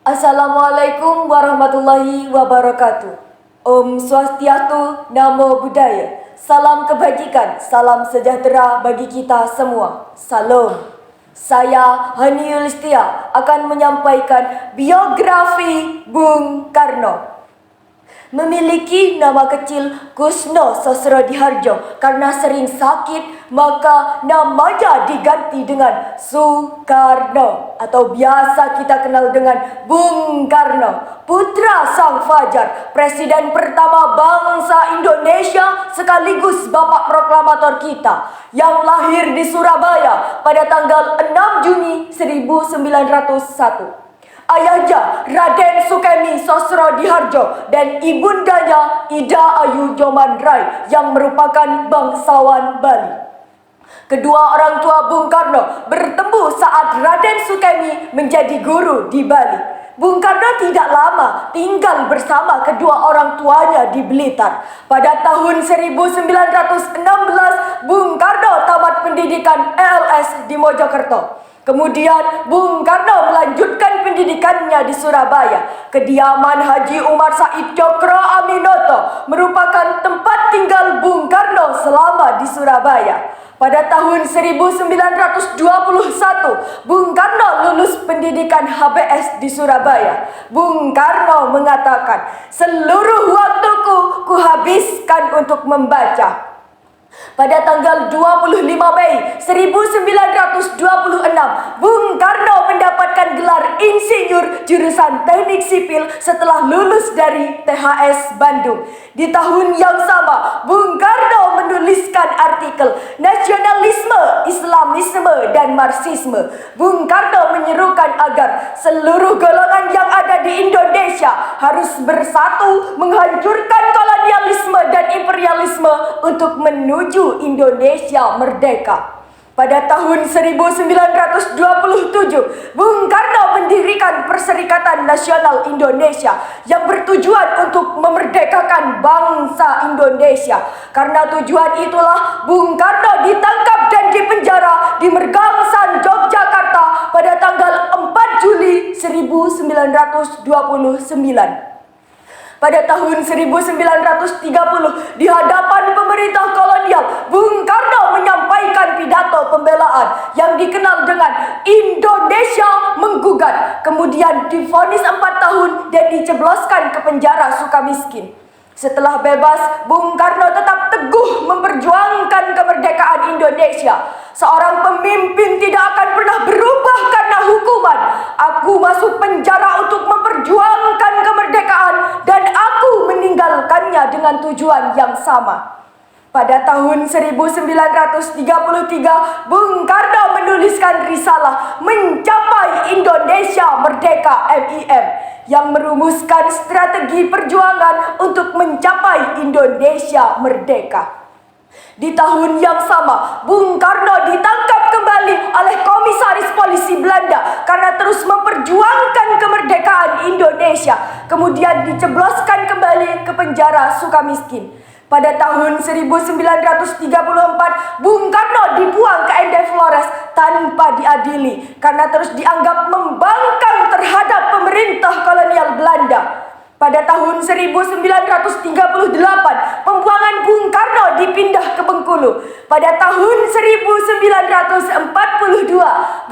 Assalamualaikum warahmatullahi wabarakatuh. Om Swastiastu, Namo Buddhaya. Salam kebajikan, salam sejahtera bagi kita semua. Salam. Saya Hani Yulistia akan menyampaikan biografi Bung Karno. Memiliki nama kecil Kusno Sosrodihardjo karena sering sakit, maka namanya diganti dengan Sukarno atau biasa kita kenal dengan Bung Karno, putra Sang Fajar, presiden pertama bangsa Indonesia sekaligus bapak proklamator kita yang lahir di Surabaya pada tanggal 6 Juni 1901. Ayahnya Raden Sukemi Sosrodihardjo dan ibundanya Ida Ayu Jomandrai yang merupakan bangsawan Bali. Kedua orang tua Bung Karno bertemu saat Raden Sukemi menjadi guru di Bali. Bung Karno tidak lama tinggal bersama kedua orang tuanya di Blitar. Pada tahun 1916, Bung Karno tamat pendidikan ELS di Mojokerto. Kemudian Bung Karno melanjutkan pendidikannya di Surabaya. Kediaman Haji Umar Said Cokro Aminoto merupakan tempat tinggal Bung Karno selama di Surabaya. Pada tahun 1921, Bung Karno lulus pendidikan HBS di Surabaya. Bung Karno mengatakan, "Seluruh waktuku kuhabiskan untuk membaca." Pada tanggal 25 Mei 1926, Bung Karno mendapatkan gelar insinyur jurusan Teknik Sipil setelah lulus dari THS Bandung. Di tahun yang sama, Bung Karno menuliskan artikel Nasionalisme, Islamisme, dan Marxisme. Bung Karno menyerukan agar seluruh golongan yang ada di Indonesia harus bersatu menghancurkan kolonialisme dan imperialisme untuk menuju Indonesia merdeka. Pada tahun 1927, Bung Karno mendirikan Perserikatan Nasional Indonesia yang bertujuan untuk memerdekakan bangsa Indonesia. Karena tujuan itulah Bung Karno ditangkap dan dipenjara di Mergangsan, Yogyakarta pada tanggal 4 Juli 1929. Pada tahun 1930, di hadapan pemerintah kolonial, Bung Karno menyampaikan pidato pembelaan yang dikenal dengan Indonesia Menggugat. Kemudian divonis 4 tahun dan dijebloskan ke penjara Sukamiskin. Setelah bebas, Bung Karno tetap teguh memperjuangkan kemerdekaan Indonesia. Seorang pemimpin tidak akan pernah berubah karena hukuman. Aku masuk penjara untuk memperjuangkan kemerdekaan dan aku meninggalkannya dengan tujuan yang sama. Pada tahun 1933, Bung Karno menuliskan risalah Mencapai Indonesia Merdeka MIM yang merumuskan strategi perjuangan untuk mencapai Indonesia merdeka. Di tahun yang sama, Bung Karno ditangkap kembali oleh komisaris polisi Belanda karena terus memperjuangkan kemerdekaan Indonesia. Kemudian dijebloskan kembali ke penjara Sukamiskin. Pada tahun 1934, Bung Karno dibuang ke Ende Flores tanpa diadili karena terus dianggap membangkang terhadap pemerintah kolonial Belanda. Pada tahun 1938, pembuangan Bung Karno dipindah ke Bengkulu. Pada tahun 1942,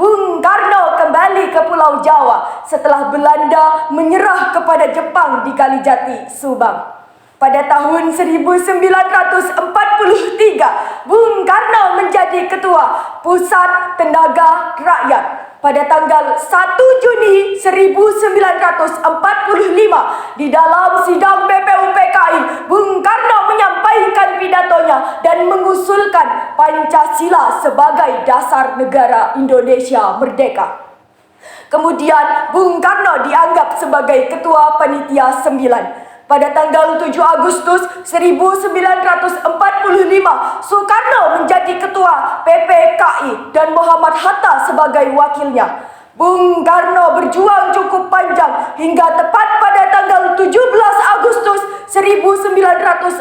Bung Karno kembali ke Pulau Jawa setelah Belanda menyerah kepada Jepang di Kalijati, Subang. Pada tahun 1943, Bung Karno menjadi ketua Pusat Tenaga Rakyat. Pada tanggal 1 Juni 1945, di dalam sidang BPUPKI, Bung Karno menyampaikan pidatonya dan mengusulkan Pancasila sebagai dasar negara Indonesia merdeka. Kemudian Bung Karno dianggap sebagai ketua Panitia 9. Pada tanggal 7 Agustus 1945, Soekarno menjadi ketua PPKI dan Muhammad Hatta sebagai wakilnya. Bung Karno berjuang cukup panjang hingga tepat pada tanggal 17 Agustus 1945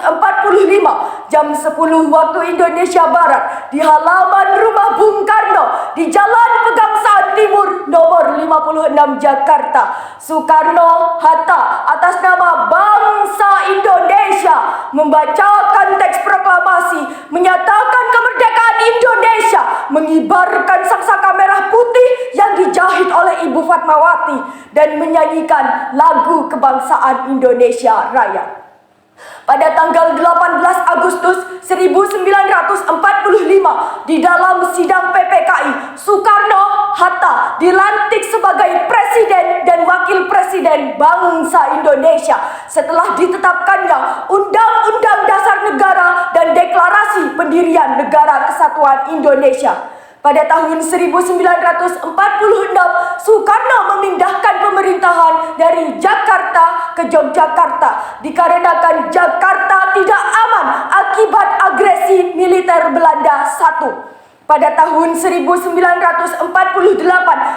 jam 10 waktu Indonesia Barat di halaman rumah Bung Karno di Jalan Pegangsaan Timur nomor 15 Jakarta, Soekarno-Hatta atas nama bangsa Indonesia membacakan teks proklamasi, menyatakan kemerdekaan Indonesia, mengibarkan sangsaka merah putih yang dijahit oleh Ibu Fatmawati dan menyanyikan lagu kebangsaan Indonesia Raya. Pada tanggal 18 Agustus 1945 di dalam sidang PPKI, Soekarno-Hatta dilantik sebagai Presiden dan Wakil Presiden bangsa Indonesia setelah ditetapkannya Undang-Undang Dasar Negara dan Deklarasi Pendirian Negara Kesatuan Indonesia. Pada tahun 1946, Soekarno memindahkan pemerintahan dari Jakarta ke Yogyakarta dikarenakan Jakarta tidak aman akibat agresi militer Belanda I. Pada tahun 1948,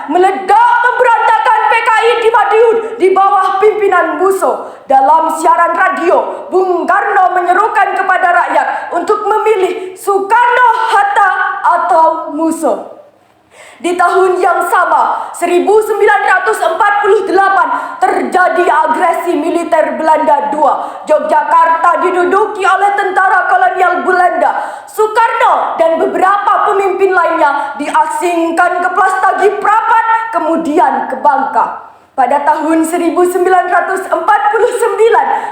meledak pemberontakan PKI di Madiun di bawah pimpinan Musso. Dalam siaran radio, Bung Karno menyerukan kepada rakyat untuk memilih Soekarno-Hatta atau Musso. Di tahun yang sama, 1948, terjadi agresi militer Belanda II. Yogyakarta diduduki oleh tentara kolonial Belanda. Soekarno dan beberapa pemimpin lainnya diasingkan ke Plastagi Prapat, kemudian ke Bangka. Pada tahun 1949,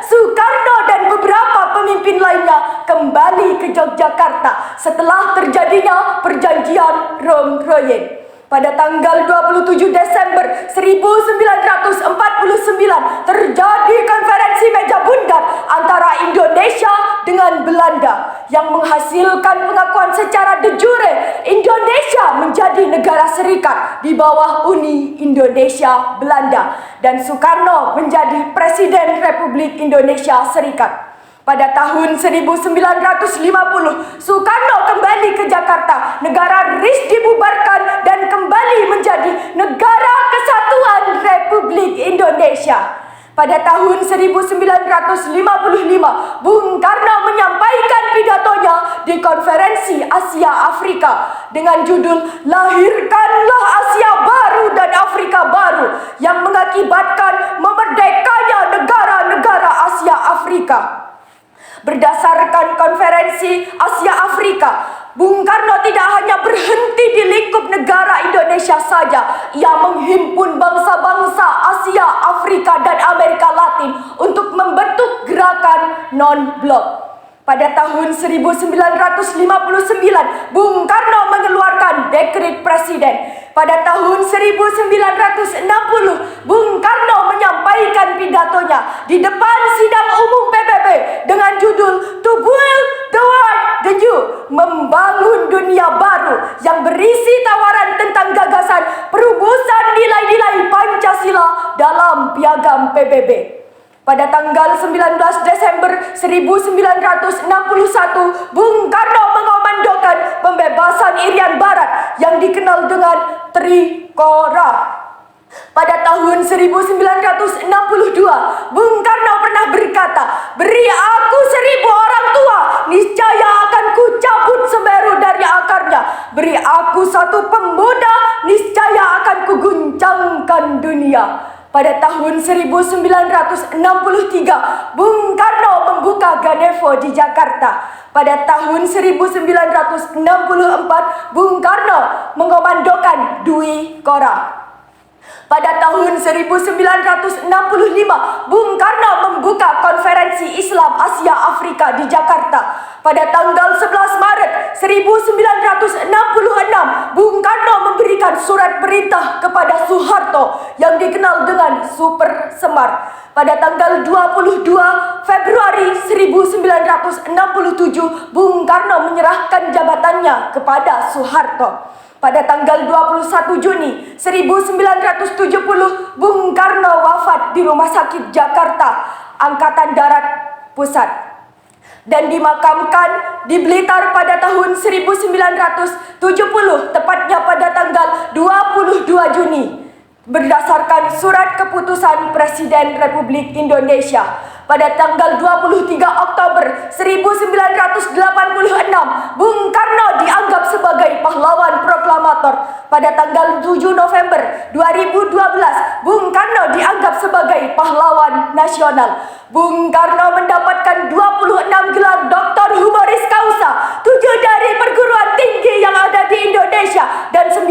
Soekarno dan beberapa pemimpin lainnya kembali ke Yogyakarta setelah terjadinya perjanjian Romroyen. Pada tanggal 27 Desember 1949 terjadi konferensi meja bundar antara Indonesia dengan Belanda yang menghasilkan pengakuan secara de jure Indonesia menjadi negara serikat di bawah Uni Indonesia Belanda dan Soekarno menjadi Presiden Republik Indonesia Serikat. Pada tahun 1950, Soekarno kembali ke Jakarta, negara RIS dibubarkan dan kembali menjadi Negara Kesatuan Republik Indonesia. Pada tahun 1955, Bung Karno menyampaikan pidatonya di Konferensi Asia Afrika dengan judul Lahirkanlah Asia Baru dan Afrika Baru yang mengakibatkan memerdekanya negara-negara Asia Afrika. Berdasarkan Konferensi Asia Afrika, Bung Karno tidak hanya berhenti di lingkup negara Indonesia saja. Ia menghimpun bangsa-bangsa Asia, Afrika, dan Amerika Latin untuk membentuk gerakan non-blok. Pada tahun 1959, Bung Karno mengeluarkan dekret presiden. Pada tahun 1960, Bung Karno menyampaikan pidatonya di depan sidang umum PBB dengan judul To Build the World Anew, membangun dunia baru yang berisi tawaran tentang gagasan perumusan nilai-nilai Pancasila dalam piagam PBB. Pada tanggal 19 Desember 1961, Bung Karno mengomandokan pembebasan Irian Barat yang dikenal dengan Trikora. Pada tahun 1962, Bung Karno pernah berkata, "Beri aku 1000 orang tua, niscaya akan kucabut Semeru dari akarnya. Beri aku 1 pemuda, niscaya akan kuguncangkan dunia." Pada tahun 1963, Bung Karno membuka Ganevo di Jakarta. Pada tahun 1964, Bung Karno mengomandokan Dwi Korah. Pada tahun 1965, Bung Karno membuka Konferensi Islam Asia Afrika di Jakarta. Pada tanggal 11 Maret 1966, Bung Karno memberikan surat perintah kepada Soeharto yang dikenal dengan Super Semar. Pada tanggal 22 Februari 1967, Bung Karno menyerahkan jabatannya kepada Soeharto. Pada tanggal 21 Juni 1970, Bung Karno wafat di Rumah Sakit Jakarta, Angkatan Darat Pusat, dan dimakamkan di Blitar pada tahun 1970, tepatnya pada tanggal 22 Juni. berdasarkan surat keputusan Presiden Republik Indonesia pada tanggal 23 Oktober 1986, Bung Karno dianggap sebagai pahlawan proklamator. Pada tanggal 7 November 2012, Bung Karno dianggap sebagai pahlawan nasional. Bung Karno mendapatkan 26 gelar Doktor Honoris Causa, 7 dari perguruan tinggi yang ada di Indonesia dan 19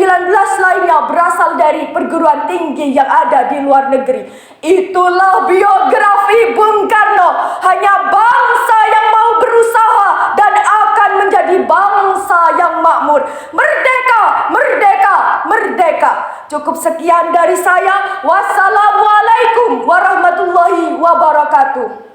lainnya berasal dari perguruan tinggi yang ada di luar negeri. Itulah biografi Bung Karno, hanya bangsa yang mau berusaha dan akan menjadi bangsa yang makmur. Merdeka, merdeka, merdeka. Cukup sekian dari saya. Wassalamualaikum warahmatullahi wabarakatuh.